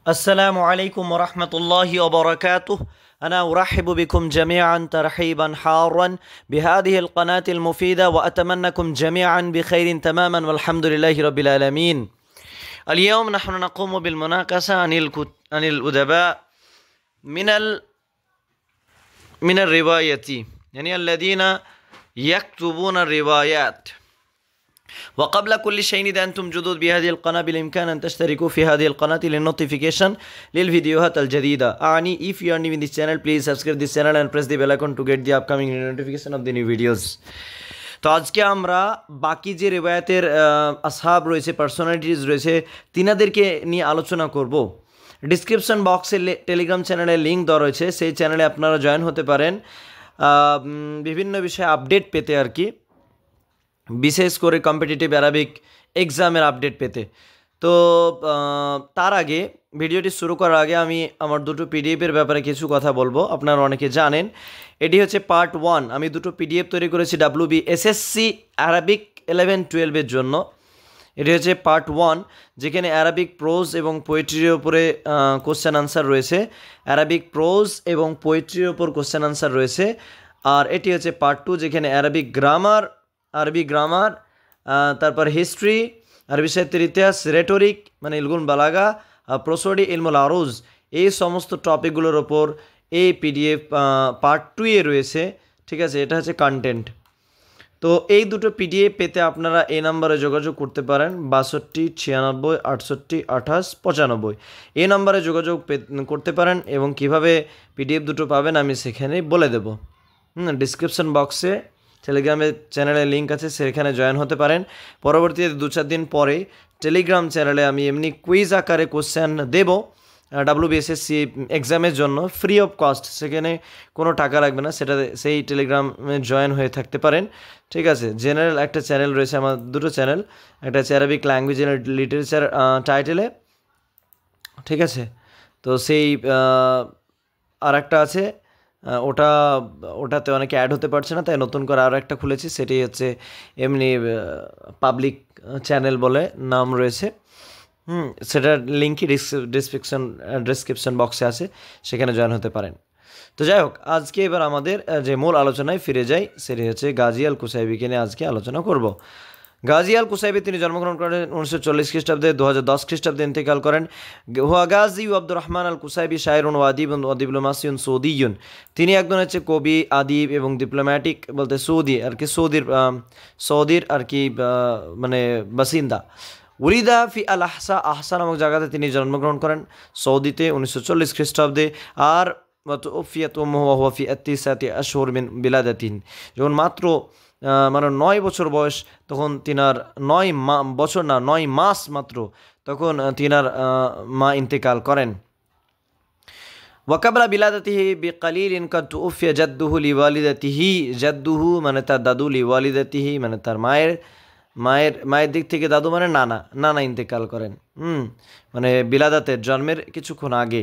السلام عليكم ورحمة الله وبركاته. أنا أرحب بكم جميعا ترحيبا حارا بهذه القناة المفيدة، وأتمنىكم جميعا بخير تماما والحمد لله رب العالمين. اليوم نحن نقوم بالمناقشة عن الأدباء من الرواية، يعني الذين يكتبون الروايات. وقبل كل شيء إذا أنتم جدد بهذه القناة بالإمكان أن تشتركوا في هذه القناة للنوتيفيكيشن للفيديوهات الجديدة. if you are new in this channel, please subscribe this channel and press the bell icon to get the upcoming notification of the new videos. তো আজকে আমরা বাকি যে রিওয়ায়াতের আসহাব রয়েছে, personalities রয়েছে, তিনাদেরকে নিয়ে আলোচনা করব। ডিসক্রিপশন বক্সে টেলিগ্রাম চ্যানেলের লিঙ্ক দেওয়া রয়েছে, সেই চ্যানেলে আপনারা জয়েন হতে পারেন বিভিন্ন বিষয়ে আপডেট পেতে আর কি, বিশেষ করে কম্পিটিটিভ অ্যারাবিক এক্সামের আপডেট পেতে। তো তার আগে ভিডিওটি শুরু করার আগে আমি আমার দুটো পিডিএফের ব্যাপারে কিছু কথা বলবো। আপনারা অনেকে জানেন এটি হচ্ছে পার্ট 1। আমি দুটো পিডিএফ তৈরি করেছি WBSSC অ্যারাবিক 11-12 জন্য। এটি হচ্ছে পার্ট 1, যেখানে অ্যারাবিক প্রোজ এবং পোয়েট্রির ওপরে কোশ্চেন আনসার রয়েছে, অ্যারাবিক প্রোজ এবং পোয়েট্রির ওপর কোশ্চেন আনসার রয়েছে। আর এটি হচ্ছে পার্ট 2, যেখানে আরবি গ্রামার, তারপর হিস্ট্রি, আরবি সাহিত্যের ইতিহাস, রেটোরিক মানে ইলগুল বালাগা, প্রসোডি, ইলমুল আরুজ, এই সমস্ত টপিকগুলোর ওপর এই পিডিএফ পার্ট 2 এ রয়েছে। ঠিক আছে, এটা হচ্ছে কন্টেন্ট। তো এই দুটো পিডিএফ পেতে আপনারা এই নাম্বারে যোগাযোগ করতে পারেন, 62 96 68 28 95। এই নাম্বারে যোগাযোগ করতে পারেন এবং কিভাবে পিডিএফ দুটো পাবেন আমি সেখানে বলে দেব। ডিসক্রিপশন বক্সে টেলিগ্রামের চ্যানেলের লিঙ্ক আছে, সেখানে জয়েন হতে পারেন। পরবর্তীতে 2-4 দিন পরে টেলিগ্রাম চ্যানেলে আমি এমনি কুইজ আকারে কোশ্চেন দেব WBSSC এক্সামের জন্য, ফ্রি অফ কস্ট, সেখানে কোনো টাকা লাগবে না। সেই টেলিগ্রামে জয়েন হয়ে থাকতে পারেন। ঠিক আছে, জেনারেল একটা চ্যানেল রয়েছে, আমার দুটো চ্যানেল, একটা হচ্ছে অ্যারাবিক ল্যাঙ্গুয়েজ অ্যান্ড লিটারেচার টাইটেলে। ঠিক আছে, তো সেই আর একটা আছে, ওটাতে অনেকে অ্যাড হতে পারছে না, তাই নতুন করে আরও একটা খুলেছি, সেটি হচ্ছে এমনি পাবলিক চ্যানেল বলে নাম রয়েছে। সেটার লিঙ্কই ডিসক্রিপশন বক্সে আছে, সেখানে জয়েন হতে পারেন। তো যাই হোক, আজকে এবার আমাদের যে মূল আলোচনায় ফিরে যাই, সেটি হচ্ছে গাজী আল কুসাইবিকে নিয়ে আজকে আলোচনা করব। গাজী আল কুসাইবি তিনি জন্মগ্রহণ করেন 1940 খ্রিস্টাব্দে, 2010 খ্রিস্টাব্দে ইন্তেকাল করেন। হুয়া গাজী আব্দুর রহমান আল কুসাইবি শায়রুন ওয়া আদিবুন ওয়া ডিপ্লোমাসিউন সৌদিয়ুন। তিনি একজন হচ্ছে কবি, আদিব এবং ডিপ্লোম্যাটিক বলতে সৌদি আর কি, সৌদির আর কি মানে বাসিন্দা। উলিদা ফি আল আহসা নামক জায়গাতে তিনি জন্মগ্রহণ করেন সৌদিতে 1940 খ্রিস্টাব্দে। আর ওফিয়াত ওয়া ফি আত্তিসাতি আশহুর মিন বিলাদাতিন, যখন মাত্র মানে 9 বছর বয়স, তখন তিনার 9 মাস মাত্র, তখন তিনার মা ইন্তেকাল করেন। ওয়াকাবলা বিলাদাতিহি বিকালিলিন কাদ তুফিয়া জাদ্দুহু লিওয়ালিদাতিহি, জাদ্দুহু মানে তার দাদু, লিওয়ালিদাতিহি মানে তার মায়ের দিক থেকে দাদু মানে নানা ইন্তেকাল করেন। মানে বিলাদাতের জন্মের কিছুক্ষণ আগে।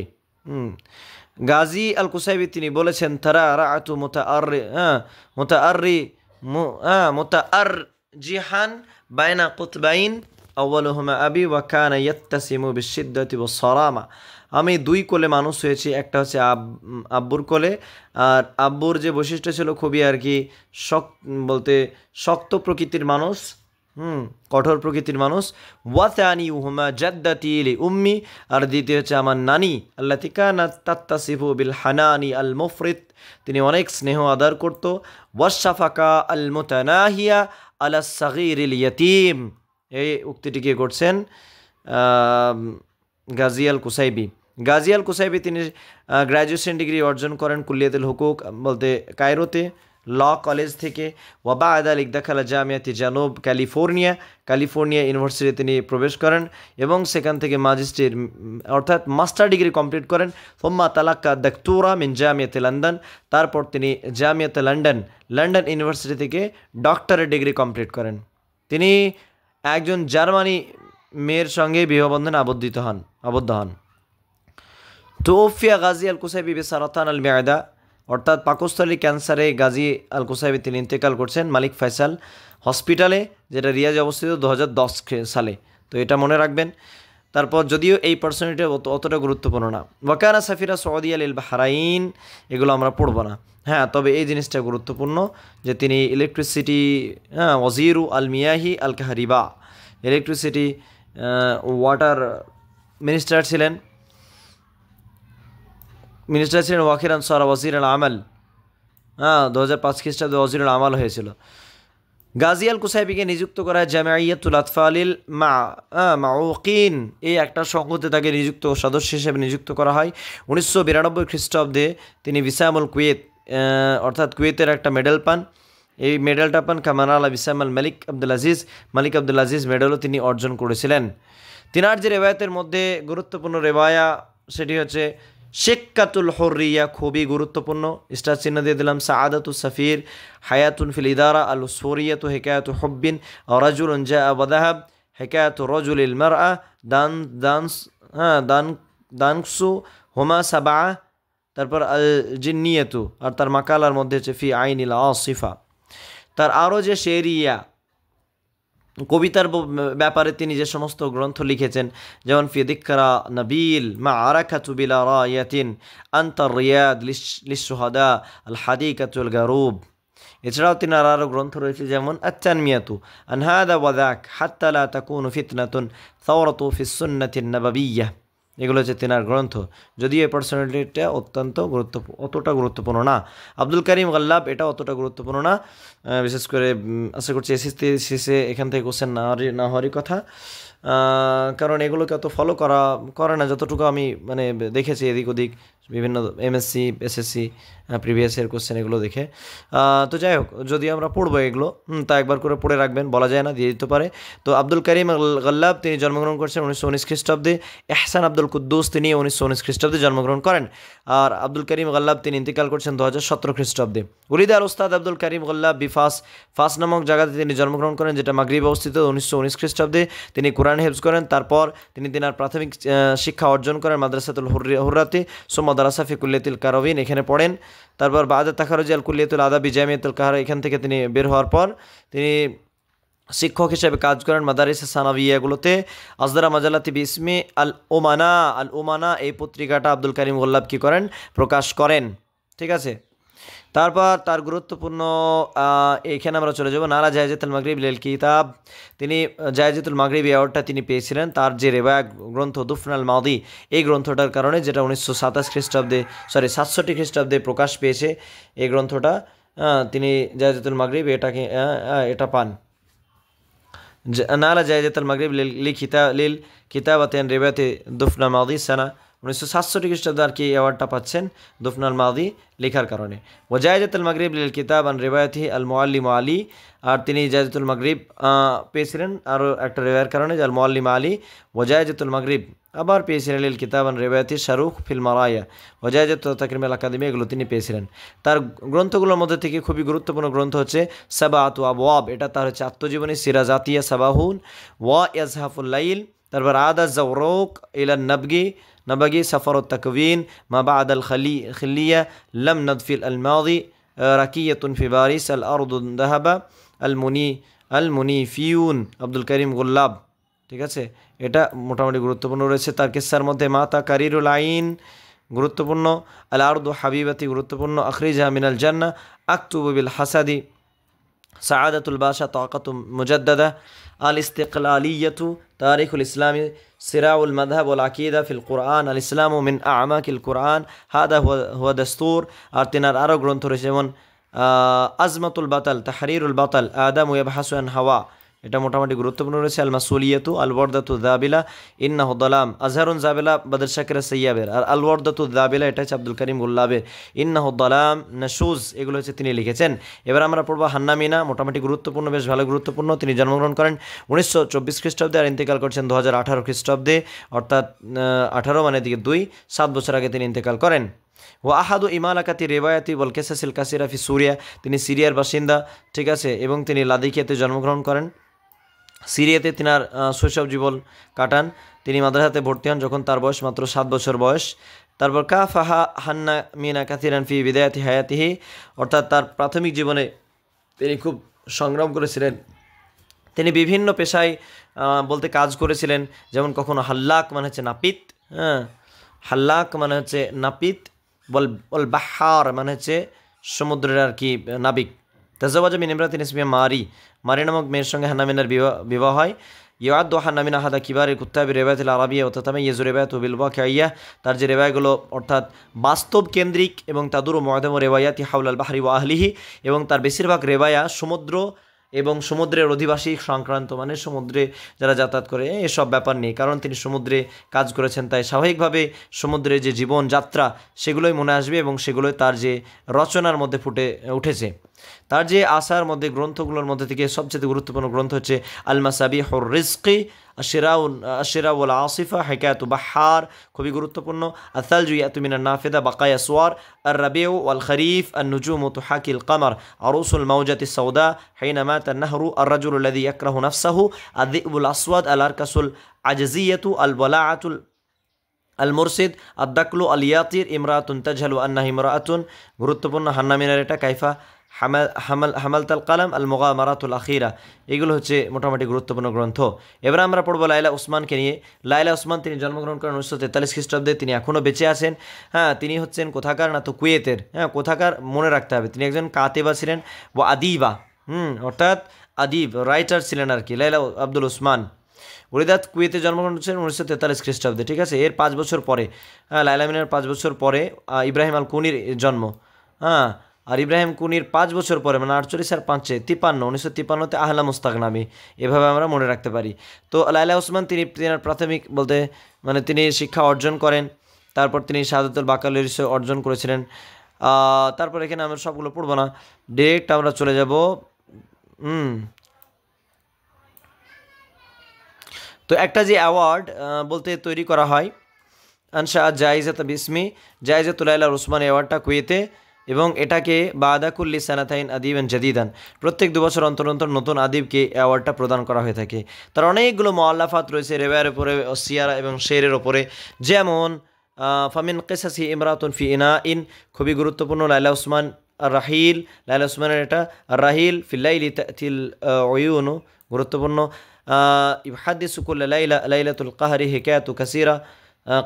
গাজী আল কুসাইবি তিনি বলেছেন, তারা রাআতু মুতাআরজিহান বাইনা কুতবাইন আউয়ালুহুমা আবি ওয়া কানা ইয়াত্তাসিমু বিশিদ্দাতি ওয়াস সারামা। আমি 2 কোলে মানুষ হয়েছি, একটা হচ্ছে আব্বুর কোলে, আর আব্বুর যে বৈশিষ্ট্য ছিল খুবই আর কি শক্ত প্রকৃতির মানুষ, কঠোর প্রকৃতির মানুষ। ওয়াতানি উহুমা জাদ্দাতি লি উম্মি, আর দ্বিতীয় হচ্ছে আমার নানি, আল্লাতি কানাত তাত্তাসিফু বিল হানানি আল মুফরিত, তিনি অনেক স্নেহ আদর করত। ওয়াশাফাকা আল মুতানাহিয়া আলা সাগীরিল ইয়াতীম, এই উক্তিটিকে করছেন গাজী আল কুসাইবি। গাজী আল কুসাইবি তিনি গ্র্যাজুয়েশন ডিগ্রি অর্জন করেন কুল্লিয়াতুল হুকুক বলতে কায়রোতে, ল কলেজ থেকে। ওয়াবাদ আলিক দাখালা জামিয়াতি জানুব ক্যালিফোর্নিয়া ইউনিভার্সিটি তিনি প্রবেশ করেন এবং সেখান থেকে ম্যাজিস্ট্রেট অর্থাৎ মাস্টার ডিগ্রি কমপ্লিট করেন। ফম্মা তালাক্কা দাক্তুরা মিন জামিয়াতে লন্ডন, তারপর তিনি জামিয়াতে লন্ডন ইউনিভার্সিটি থেকে ডক্টরেট ডিগ্রি কমপ্লিট করেন। তিনি একজন জার্মানি মেয়ের সঙ্গে বিবাহবন্ধনে আবদ্ধ হন। তুওফিয়া গাজী আল কুসাইবি বিসারাতান আল মিয়াদা, অর্থাৎ পাকস্থলী ক্যান্সারে গাজী আল কুসাইবি তিনি ইন্তেকাল করছেন মালিক ফয়সাল হসপিটালে, যেটা রিয়াজে অবস্থিত 2010 সালে। তো এটা মনে রাখবেন। তারপর যদিও এই পার্সোনালিটি অতটা গুরুত্বপূর্ণ না। ওয়াকানা সাফিরা সৌদিয়া লিল বাহরাইন, এগুলো আমরা পড়বো না। হ্যাঁ, তবে এই জিনিসটা গুরুত্বপূর্ণ যে তিনি ইলেকট্রিসিটি, ওয়াজিরু আল মিয়াহি আল কাহারিবা, ইলেকট্রিসিটি ওয়াটার মিনিস্টার ছিলেন। ওয়াকিরান সারা ওয়াজির আল আমাল, 2005 খ্রিস্টাব্দে ওয়াজির আল আমাল হয়েছিল। গাজী আল কুসাইবিকে নিযুক্ত করা হয় জামিয়াতুল আতফালিল মাউকিন, এই একটা সংঘতে তাকে নিযুক্ত সদস্য হিসেবে নিযুক্ত করা হয়। 1992 খ্রিস্টাব্দে তিনি ভিসামুল কুয়েত, অর্থাৎ কুয়েতের একটা মেডেল পান। এই মেডেলটা পান কামাল আলা ভিসাম আল মালিক আব্দুল আজিজ মেডেলও তিনি অর্জন করেছিলেন। তিনার যে রেওয়ায়তের মধ্যে গুরুত্বপূর্ণ রেওয়ায়া সেটি হচ্ছে শিক্কাতুল হুররিয়া, খুবই গুরুত্বপূর্ণ, স্টার চিহ্ন দিয়ে দিলাম। সাআদাতুস সাফির, হায়াতুন ফিল ইদারা, আল উসফুরিয়াতু হিকায়াতু হুব্বিন, রাজুলুন জাআ ওয়া যাহাব, হিকায়াতু রাজুলিল মারআ, দানসু হুমা সাবআ, তারপর আল জিন্নিয়াতু, আর তার মাকালার মধ্যে হচ্ছে ফি আইনিল আসিফা। তার আরও যে শেরিয়া, কবিতার ব্যাপারে তিনি যে সমস্ত গ্রন্থ লিখেছেন, যেমন ফি দিকরা নবীল মা আরাকাতু বিলা রায়াতিন আনতার রিয়াদ লিশুহাদা আল হাদিকাতুল গারুব। এছাড়াও তিনার আরও গ্রন্থ রয়েছে, যেমন আত-তানমিয়াতু আন হাদা ওয়া যাক হাত্তা লা তাকুনু ফিতনাতুন সাওরাতু ফিস সুন্নাতিন নাবাবিয়্যাহ। এগুলো হচ্ছে তিনার গ্রন্থ, যদিও এই পার্সোনালিটিটা অতটা গুরুত্বপূর্ণ না। আব্দুল করিম গল্লাব, এটা অতটা গুরুত্বপূর্ণ না, বিশেষ করে আশা করছি এসএসসি এখান থেকে কোশ্চেন না হওয়ারই কথা, কারণ এগুলোকে অত ফলো করে না যতটুকু আমি মানে দেখেছি এদিক ওদিক বিভিন্ন MSc SSC previous year question এগুলো দেখে। তো যাই হোক, যদি আমরা পড়বো এগুলো, তা একবার করে পড়ে রাখবেন, বলা যায় না, দিয়ে দিতে পারে। তো আব্দুল করিম গল্লাব তিনি জন্মগ্রহণ করেছেন 1919 খ্রিস্টাব্দে। এহসান আব্দুল কুদ্দুস তিনি 1919 খ্রিস্টাব্দে জন্মগ্রহণ করেন। আর আব্দুল করিম গল্লাব তিনি ইন্তেকাল করছেন 2017 খ্রিস্টাব্দে। উলিদ আল উস্তাদ আব্দুল করিম গল্লাব ফাস নামক জায়গাতে তিনি জন্মগ্রহণ করেন, যেটা মাগরিবে অবস্থিত। 1919 খ্রিস্টাব্দে তিনি কোরআন হেফজ করেন। তারপর তিনি তিনার প্রাথমিক শিক্ষা অর্জন করেন মাদ্রাসাতুল হুররাতে, সুম্মা দারাসা ফি কুল্লিয়াতুল কারাউইন, এখানে পড়েন। তারপর বাদে তাখারুজি আল কুল্লিয়াতুল আদাবি জামিয়াতুল কাহরা, এখান থেকে তিনি বের হওয়ার পর তিনি শিক্ষক হিসেবে কাজ করেন মাদারিস সানাবিয়াগুলোতে। আজদারা মাজালাতি বিসমি আল ওমানা এই পত্রিকাটা আব্দুল করিম গল্লাব কী করেন, প্রকাশ করেন। ঠিক আছে, তারপর তার গুরুত্বপূর্ণ এখানে আমরা চলে যাব নারা জায়েজাতুল মাগরিব লিল কিতাব। তিনি জায়েজাতুল মাগরিব অ্যাওয়ার্ডটা তিনি পেয়েছিলেন তার যে রেওয়ায়া গ্রন্থ দুফনাল মাদি, এই গ্রন্থটার কারণে, যেটা 1967 খ্রিস্টাব্দে প্রকাশ পেয়েছে। এই গ্রন্থটা তিনি জায়েজাতুল মাগরিব এটা পান। নালা জায়েজাতুল মাগরিব লিল কিতাবাতিন রিওয়ায়াতে দুফনাল মাদি সানা 1967 খ্রিস্টাব্দে আর কি অ্যাওয়ার্ডটা পাচ্ছেন দুফনাল মাদি লেখার কারণে। ও জায়েজাতুল মাগরিব লিল কিতাব আন রিওয়ায়াতি আল মুআল্লিম আলী, আর তিনি জায়েজাতুল মাগরিব পেয়েছিলেন আরও একটা রেওয়ায়ার কারণে, যে আল মুআল্লিম আলী। ও জায়েজাতুল মাগরিব আবার পেয়েছিলেন লিল কিতাব আন রিওয়ায়াতি শারুখ ফিল মারায়া, ও জায়েজাতুল তাকরিম আল আকাদেমি, এগুলো তিনি পেয়েছিলেন। তার গ্রন্থগুলোর মধ্যে থেকে খুবই গুরুত্বপূর্ণ গ্রন্থ হচ্ছে সাবাআতু আবওয়াব, এটা তার হচ্ছে আত্মজীবনী। সিরাজাতিয়া সাবাহুন ওয়া ইয়াজহাফুল লাইল, তারপর আদা জাওরুক ইলান নবগি সফরুত তাকওয়িন মা বা'দ আল খিলিয়া লাম নাদফিল আল মাদি রাকিয়াতুন ফি বারিস আল আরদু দাহাবা আল মুনিফিউন, আব্দুল করিম গল্লাব। ঠিক আছে, এটা মোটামুটি গুরুত্বপূর্ণ রয়েছে। তার কিস্সার মধ্যে মাতা কারিরুল আইন গুরুত্বপূর্ণ, আল আরদু হাবিবাতি গুরুত্বপূর্ণ, আখরিজা মিনাল জান্নাহ, আকতুবু বিল হাসাদি, সাআদাতুল বাশা, তাকাতু মুজাদ্দাদা, আল ইস্তিকলালিয়াতু, তারিখুল ইসলামী, সিরাউল মাযহাব ওয়াল আকিদা ফিল কুরআন, আল ইসলামু মিন আমাকিল কুরআন, হাদা হুয়া দাস্তুর। আর তিনার আরও গ্রন্থ রয়েছে, যেমন আজমাতুল বাতাল, তাহরিরুল বাতাল, আদামু ইয়াবহাসু আন হাওয়া, এটা মোটামুটি গুরুত্বপূর্ণ রয়েছে। আল মাসুলিয়াতু, আল ওয়ারদাতু যাবিলা, ইন্নাহু দালাম, আজহারুন যাবিলা বদর শাকির সাইয়াবের, আর আল ওয়ারদাতু যাবিলা এটা হচ্ছে আব্দুল করিম গল্লাবের, ইন্নাহু দালাম নাশুজ, এগুলো হচ্ছে তিনি লিখেছেন। এবার আমরা পড়বো হান্নামিনা, মোটামুটি গুরুত্বপূর্ণ, বেশ ভালো গুরুত্বপূর্ণ। তিনি জন্মগ্রহণ করেন 1924 খ্রিস্টাব্দে আর ইন্তেকাল করছেন 2018 খ্রিস্টাব্দে, অর্থাৎ 18 মানে দিকে 7 বছর আগে তিনি ইন্তেকাল করেন। ও আহাদু ইমালাকাতি রেবায়াতি বল কেসাসিল কাসিরা ফি সুরিয়া, তিনি সিরিয়ার বাসিন্দা। ঠিক আছে, এবং তিনি লাদিকিয়াতে জন্মগ্রহণ করেন। সিরিয়াতে তিনার শৈশব জীবন কাটান। তিনি মাদ্রাসাতে ভর্তি হন যখন তার বয়স মাত্র 7 বছর বয়স। তারপর কাফাহা হান্না মিনা কাথিরান ফি বিদায়াতি হায়াতিহি, অর্থাৎ তার প্রাথমিক জীবনে তিনি খুব সংগ্রাম করেছিলেন। তিনি বিভিন্ন পেশায় বলতে কাজ করেছিলেন, যেমন কখনো হাল্লাক মানে হচ্ছে নাপিত, হ্যাঁ, হাল্লাক মানে হচ্ছে নাপিত, বল বাহার মানে হচ্ছে সমুদ্রের আর কি নাবিক। তাজাওয়াজা মিন ইমরাতিন ইসমিহা মারি, মারি নামক মেয়ের সঙ্গে হান্নামিনার বিবাহ হয়। ইয়াদ হান্নামিনা হাদা কিবারের কুত্তাবি রেবায়তুল আরবিয়া ও তাতামাইয়াজু রেবায়াতু বিল ওয়াকিয়া, তার যে রেবায়গুলো অর্থাৎ বাস্তব কেন্দ্রিক এবং তাদুরু মুআদামু রেবায়াতি হাওলাল বাহরি ওয়া আহলিহি, এবং তার বেশিরভাগ রেবায়া সমুদ্র এবং সমুদ্রের অধিবাসী সংক্রান্ত, মানে সমুদ্রে যারা যাতায়াত করে এসব ব্যাপার নেই, কারণ তিনি সমুদ্রে কাজ করেছেন, তাই স্বাভাবিকভাবে সমুদ্রের যে জীবনযাত্রা সেগুলোই মনে আসবে এবং সেগুলোই তার যে রচনার মধ্যে ফুটে উঠেছে। তার যে আসার মধ্যে গ্রন্থগুলোর মধ্যে থেকে সবচেয়ে গুরুত্বপূর্ণ গ্রন্থ হচ্ছে আল মাসাবিহুর রিজকি, আশিরাউল আসিফা, হিকায়াতু বাহার খুবই গুরুত্বপূর্ণ, আসালজু ইয়াতু মিনান নাফিদা, বাকায়া সুয়ার, আর রাবিউ ওয়াল খরিফ, আন নুজুমু তুহাকিল কমর, আরুসুল মাউজাতি সৌদা, হিনা মাত আন-নাহরু, আর রাজুলু আল্লাযী ইয়াকরাহু নাফসাহু, আদ-দিবুল আসওয়াদ, আল আরকাসুল আজজিয়াতু, আল বালাআতুল আল মুরসিদ, আদ-দাকলু, আল ইয়াতির, ইমরাতুন তাজহালু আন্নাহা ইমরাআতুন গুরুত্বপূর্ণ, হান্না মিনার এটা, কাইফা হামালতাল কালাম, আল মুগামারাতুল আখিরা, এগুলো হচ্ছে মোটামুটি গুরুত্বপূর্ণ গ্রন্থ। এবার আমরা পড়বো লাইলা উসমানকে নিয়ে। লাইলা উসমান তিনি জন্মগ্রহণ করেন 1943 খ্রিস্টাব্দে, তিনি এখনও বেঁচে আছেন। হ্যাঁ, তিনি হচ্ছেন কোথাকার না তো কুয়েতের, হ্যাঁ কোথাকার মনে রাখতে হবে, তিনি একজন কাতেবা ছিলেন ও আদিবা, অর্থাৎ আদিব রাইটার ছিলেন আর কি, লাইলা আব্দুল উসমান। উরিদাত কুয়েতে জন্মগ্রহণ করেছেন 1943 খ্রিস্টাব্দে, ঠিক আছে। এর 5 বছর পরে, হ্যাঁ লাইলা মিনার 5 বছর পরে ইব্রাহিম আল কুনির জন্ম, হ্যাঁ, আর ইব্রাহিম কুনির 5 বছর পরে মানে 48 আর 5 53, 1953-তে আহলা মুস্তাগনামি, এভাবে আমরা মনে রাখতে পারি। তো লাইলা উসমান তিনি প্রাথমিক বলতে মানে তিনি শিক্ষা অর্জন করেন, তারপর তিনি শাহাদাতুল বাকালারিস অর্জন করেছিলেন। তারপর এখানে আমরা সবগুলো পড়বো না, ডিরেক্ট আমরা চলে যাব। তো একটা যে অ্যাওয়ার্ড বলতে তৈরি করা হয়, আনশা জাইজাত বিসমি জাইজাতুল লাইলা উসমান অ্যাওয়ার্ডটা কুয়েতে, এবং এটাকে বাদাকুল্লি সানাতাইন আদিবান জাদিদান, প্রত্যেক 2 বছর অন্তর অন্তর নতুন আদিবকে অ্যাওয়ার্ডটা প্রদান করা হয়ে থাকে। তার অনেকগুলো মুআল্লাফাত রয়েছে রেওয়ায়ের উপরে, সিয়ারা এবং শেরের ওপরে, যেমন ফামিন কিসাসি ইমরাতুন ফি ইনাইন, খুবই গুরুত্বপূর্ণ, লাইলা উসমান আর রাহিল, লাইলা উসমানের এটা আর রাহিল ফিল্লাইলি তাতিল উয়ুনু গুরুত্বপূর্ণ, ইউহাদ্দিসু কুল্লা লাইলা লাইলাতুল কাহরি হিকায়াতু কাসীরা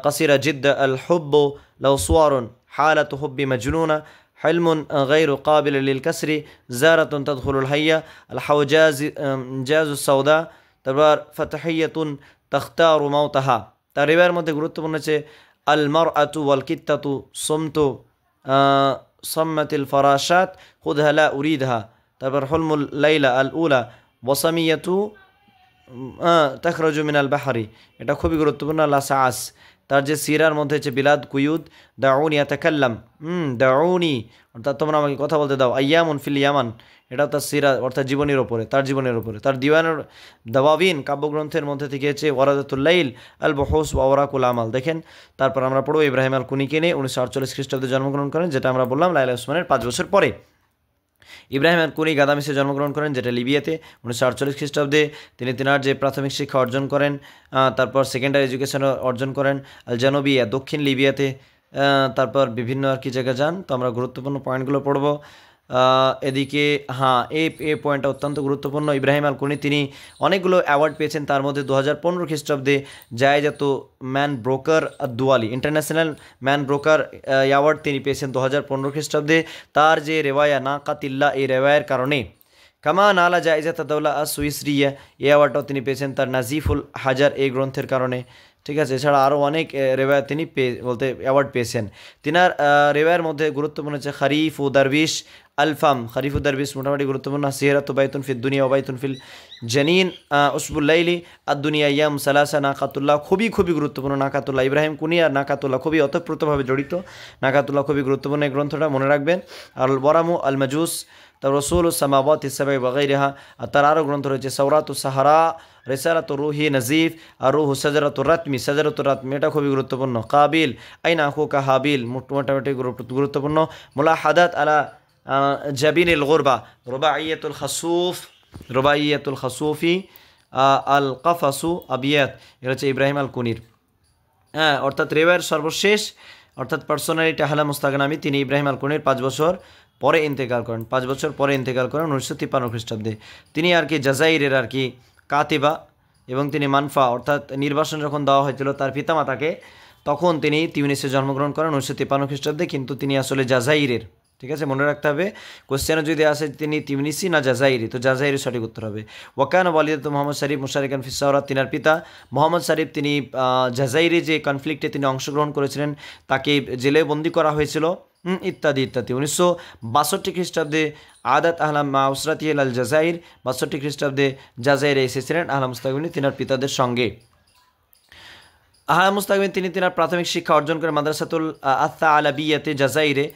قصيرة جدا الحب لو صور حالة حب مجنونة حلم غير قابل للكسر زارة تدخل الهيا الحوجاز جاز السوداء تبار فتحية تختار موتها تقريبا মধ্যে গুরুত্বপূর্ণ আছে المرأة والكتة صمت صمت الفراشات خذها لا أريدها تبار حلم الليلة الأولى وصمية تخرج من البحر, এটা খুবই গুরুত্বপূর্ণ। লাসাস, তার যে সিরার মধ্যে হচ্ছে বিলাদ কুয়ুদ, দাউনি আতাকাল্লাম, দাউনি অর্থাৎ তোমরা আমাকে কথা বলতে দাও, আইয়ামুন ফিল ইয়ামান, এটা তার সিরা অর্থাৎ জীবনের ওপরে, তার জীবনের ওপরে। তার দিওয়ানের দাওয়াবিন কাব্যগ্রন্থের মধ্যে থেকে হচ্ছে ওয়ারাদাতুল্লাইল আল বহুস ওয়া ওয়ারাকুল আমাল। দেখেন, তারপর আমরা পড়ব ইব্রাহিম আল কুনিকে নিয়ে, 1948 খ্রিস্টাব্দে জন্মগ্রহণ করেন, যেটা আমরা বললাম লাইলা উসমানের 5 বছর পরে। ইব্রাহিম আল কুনি গাদামিসে জন্মগ্রহণ করেন, যেটা লিবিয়াতে, 1948 খ্রিস্টাব্দে। তিনি তিনার যে প্রাথমিক শিক্ষা অর্জন করেন, তারপর সেকেন্ডারি এডুকেশন অর্জন করেন আল জানুবিয়া, দক্ষিণ লিবিয়াতে, তারপর বিভিন্ন আর কি জায়গায় যান। তো আমরা গুরুত্বপূর্ণ পয়েন্টগুলো পড়ব এদিকে। হ্যাঁ, এই পয়েন্টটা অত্যন্ত গুরুত্বপূর্ণ। ইব্রাহিম আল কুনি তিনি অনেকগুলো অ্যাওয়ার্ড পেয়েছেন, তার মধ্যে 2015 খ্রিস্টাব্দে জায়েজাত ম্যান ব্রোকার দুয়ালি ইন্টারন্যাশনাল ম্যান ব্রোকার অ্যাওয়ার্ড তিনি পেয়েছেন 2015 খ্রিস্টাব্দে। তার যে রেওয়ায়া নাকাতিল্লা, এই রেওয়ায়ের কারণে। কামা নালা জায়েজাত দৌলা সুইসরিয়া, এই অ্যাওয়ার্ডটাও তিনি পেয়েছেন তার নাজিফুল হাজার এই গ্রন্থের কারণে, ঠিক আছে। এছাড়া আরও অনেক রেওয়ায় তিনি অ্যাওয়ার্ড পেয়েছেন। তিনার রেওয়ায়ের মধ্যে গুরুত্বপূর্ণ হচ্ছে খরিফ ও দারবিশ আলফাম, খরিফ ও দারবিশ মোটামুটি গুরুত্বপূর্ণ। সিহরাত বাইতুন ফিল দুনিয়া ও বাইতুন ফিল জানিন, উসবুল্লাইলি আদ দুনিয়া ইয়াম সালাসা, নাকাতুল্লাহ খুবই গুরুত্বপূর্ণ। নাকাতুল্লাহ ইব্রাহিম কুনি আর নাকাতুল্লাহ খুবই অতপ্রতভাবে জড়িত। নাকাতুল্লাহ খুবই গুরুত্বপূর্ণ, এই গ্রন্থটা মনে রাখবেন। আর ওয়ারামু আল মাজুস, তার রসুল সামাওয়াত ইসসাবাই ওয়াগাইরিহা, আর তার আরও গ্রন্থ রয়েছে সৌরাত সাহারা, রেসারাত রুহি নজিফ, আর রুহ সাজারাত রাতমি, এটা খুবই গুরুত্বপূর্ণ। কাবিল আইনা আখুকা হাবিল মোটামুটি গুরুত্বপূর্ণ। মুলাহাদাত আলা জাবিনিল গুরবা, রুবাইয়াতুল খাসুফি, আল কাফাসু আবিয়াত, এটা হচ্ছে ইব্রাহিম আল কুনির। হ্যাঁ, অর্থাৎ রেওয়ায়ের সর্বশেষ অর্থাৎ পার্সোনালিটি আহলা মুস্তাগনামি, তিনি ইব্রাহিম আল কুনির 5 বছর পরে ইন্তেকাল করেন, 1953 খ্রিস্টাব্দে। তিনি আর কি জাজাইরের আর কি কাতিবা, এবং তিনি মানফা অর্থাৎ নির্বাসন যখন দেওয়া হয়েছিল তার পিতামাতাকে, তখন তিনি তিউনিসে জন্মগ্রহণ করেন 1953 খ্রিস্টাব্দে, কিন্তু তিনি আসলে জাজাইরের। ঠিক আছে, মনে রাখতে হবে কোশ্চেনে যদি আসে তিনি তিউনিসি না জাজাইরি, তো জাজাইরি সঠিক উত্তর হবে। ওয়াকান ওয়ালিদাতু মোহাম্মদ শরীফ মুশারিকান ফিস সাওরাত, তিনার পিতা মোহাম্মদ শরীফ তিনি জাজাইরি যে কনফ্লিক্টে তিনি অংশগ্রহণ করেছিলেন, তাকে জেলে বন্দি করা হয়েছিল ইত্যাদি ইত্যাদি। 1962 খ্রিস্টাব্দে আদাত আহলাম মাউসরাতি আল জাজাইর, 62 খ্রিস্টাব্দে জাজাইরে এসেছিলেন আহলা মুস্তাকবিনী তিনার পিতাদের সঙ্গে। আহলা মুস্তাকবিন তিনি তিনার প্রাথমিক শিক্ষা অর্জন করেন মাদ্রাসাতুল আত্তা আলাবিয়াতে জাজাইরে।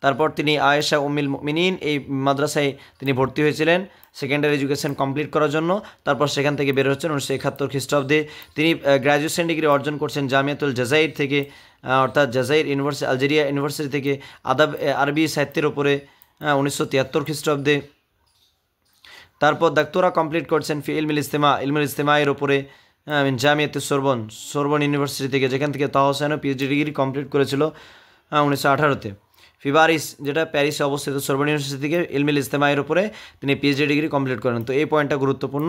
তারপর তিনি আয়েশা উম্মুল মুমিনিন এই মাদ্রাসায় তিনি ভর্তি হয়েছিলেন সেকেন্ডারি এডুকেশন কমপ্লিট করার জন্য। তারপর সেখান থেকে বের হচ্ছেন 1971 খ্রিস্টাব্দে। তিনি গ্র্যাজুয়েশন ডিগ্রি অর্জন করছেন জামিয়াতুল জাজাইর থেকে, অর্থাৎ জাজাইর ইউনিভার্সিটি, আলজেরিয়া ইউনিভার্সিটি থেকে আদাব আরবি সাহিত্যের ওপরে 1973 খ্রিস্টাব্দে। তারপর ডাক্তারা কমপ্লিট করছেন ফি ইলমুল ইজতিমায়ের ওপরে জামিয়াতুস সোরবন ইউনিভার্সিটি থেকে, যেখান থেকে তাহা হোসেনও পিএইচডি ডিগ্রি কমপ্লিট করেছিল 1918-তে। ফিবারিস যেটা প্যারিসে অবস্থিত সোরবন ইউনিভার্সিটি থেকে ইলমুল ইজতিমায়ের উপরে তিনি পিএইচডি ডিগ্রি কমপ্লিট করেন। তো এই পয়েন্টটা গুরুত্বপূর্ণ।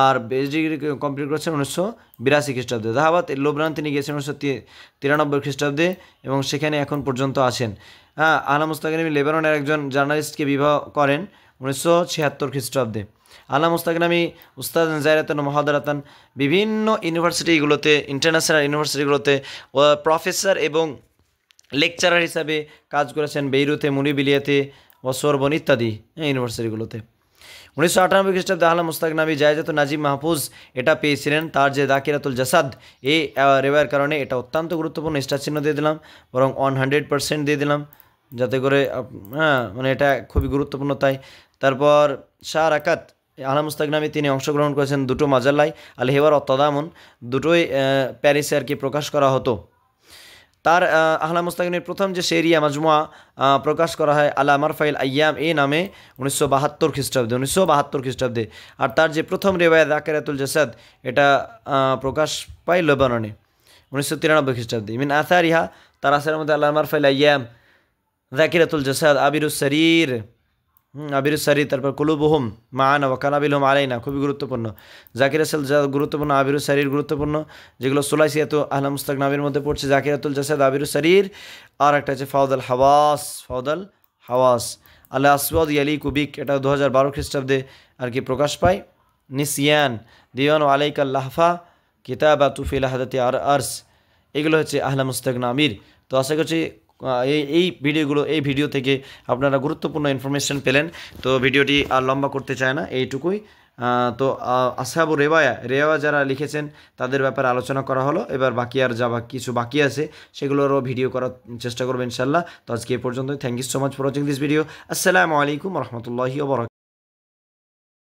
আর পিএইচডি ডিগ্রি কমপ্লিট করেছেন 1982 খ্রিস্টাব্দে। দাহাবাত লোবনান তিনি গিয়েছেন 1993 খ্রিস্টাব্দে এবং সেখানে এখন পর্যন্ত আছেন। আহলা মুস্তাকবিন লেবাননের একজন জার্নালিস্টকে বিবাহ করেন 1976 খ্রিস্টাব্দে। আহলা মুস্তাকবিন উস্তাদ জায়রাতান মহাদারাতান বিভিন্ন ইউনিভার্সিটিগুলোতে, ইন্টারন্যাশনাল ইউনিভার্সিটিগুলোতে প্রফেসর এবং লেকচারার হিসাবে কাজ করেছেন, বেইরুতে, মুনিবিলিয়াতে, সোরবন ইত্যাদি ইউনিভার্সিটিগুলোতে। 1998 খ্রিস্টাব্দে আহলা মুস্তাকবিন জায়েজাতুন নাজিম মাহফুজ এটা পেয়েছিলেন, তার যে দাকিরাতুল জাসাদ এই রেওয়ার কারণে। এটা অত্যন্ত গুরুত্বপূর্ণ, স্টার চিহ্ন দিয়ে দিলাম, বরং 100% দিয়ে দিলাম যাতে করে মানে এটা খুবই গুরুত্বপূর্ণ তাই। তারপর শাহ রাকাত আহলা মুস্তাকবিন তিনি অংশগ্রহণ করেছেন দুটো মাজাল্লায়, আল হেওয়ার ও তাদামুন, দুটোই প্যারিসে আর কি প্রকাশ করা হতো। তার আহলা মুস্তাকবিনের প্রথম যে শেরিয়া মাজমুয়া প্রকাশ করা হয় আলা মারফাইল আইয়াম এই নামে 1972 খ্রিস্টাব্দে, 1972 খ্রিস্টাব্দে। আর তার যে প্রথম রেওয়ায়াত দাকিরাতুল জাসাদ এটা প্রকাশ পায় লেবাননে 1993 খ্রিস্টাব্দে। মিন আসারিহা, তার আসারের মধ্যে আলা মারফাইল আইয়াম, দাকিরাতুল জাসাদ, আবিরুস শরীর, তারপর কুলুবুহুম মাআনা ওয়া কানাবিলহুম আলাইনা, খুবই গুরুত্বপূর্ণ। জাকিরাতুল জাসাদ গুরুত্বপূর্ণ, আবিরুস শরীর গুরুত্বপূর্ণ, যেগুলো সুলাইসিয়াত আহলা মুস্তাকবিনের মধ্যে পড়ছে জাকিরাতুল জাসাদ, আবিরুস শরীর। আর একটা আছে ফাউদাল হাওয়াস, আল্লাহ আসওয়াদ ইয়ালিকু বিক, এটা 2012 খ্রিস্টাব্দে আর কি প্রকাশ পায়। নিসিয়ান, দিওয়ান আলাইকা লাহফা, কিতাবাতু ফি লাহাদাতি আরস, এগুলো হচ্ছে আহলা মুস্তাকবিন। তো আশা করছি এই ভিডিও থেকে আপনারা গুরুত্বপূর্ণ ইনফরমেশন পেলেন। তো ভিডিওটি আর লম্বা করতে চায় না, এইটুকুই। তো আসহাবু রেওয়া যারা লিখেছেন তাদের ব্যাপারে আলোচনা করা হলো। এবার বাকি আর কিছু বাকি আছে সেগুলোরও ভিডিও করার চেষ্টা করবো ইনশাল্লাহ। তো আজকে এই পর্যন্ত। Thank you so much for watching this video. আসসালামু আলাইকুম রহমতুল্লাহি ওয়া বারাকাতুহু।